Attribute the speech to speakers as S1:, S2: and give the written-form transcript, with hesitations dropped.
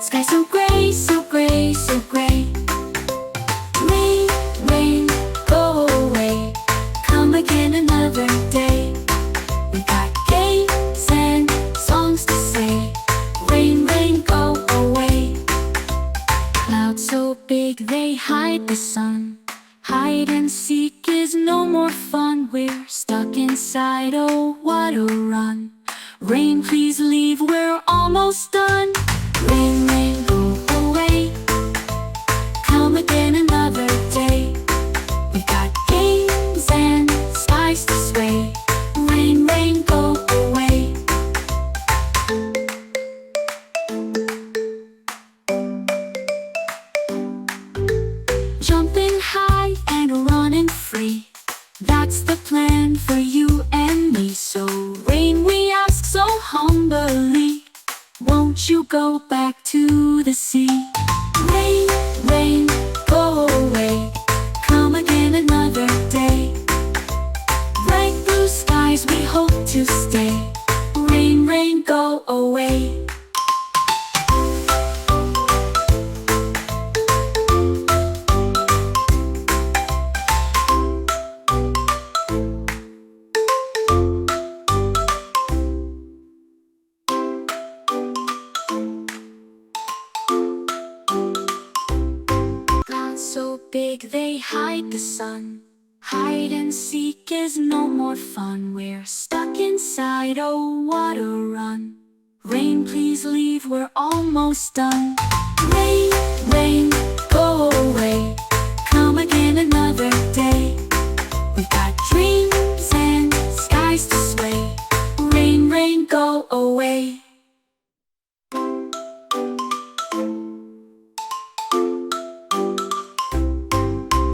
S1: Sky so gray, so gray, so gray. Rain, rain, go away. Come again another day. We got games and songs to say. Rain, rain, go away. Clouds so big they hide the sun. Hide and seek is no more fun. We're stuck inside, oh what a run. Rain, please leave, we're almost done. Rain, rain, go away. Come again another day. We got games and skies to sway. Rain, rain, go away. Jumping high and running free, that's the plan for you and me. So rain, we ask so humbly, won't you go back to the sea? Rain, rain, go away. Come again another day. Bright blue skies we hope to stay. Rain, rain, go away. So big they hide the sun. Hide and seek is no more fun. We're stuck inside, oh what a run. Rain, please leave, we're almost done. Rain, rain,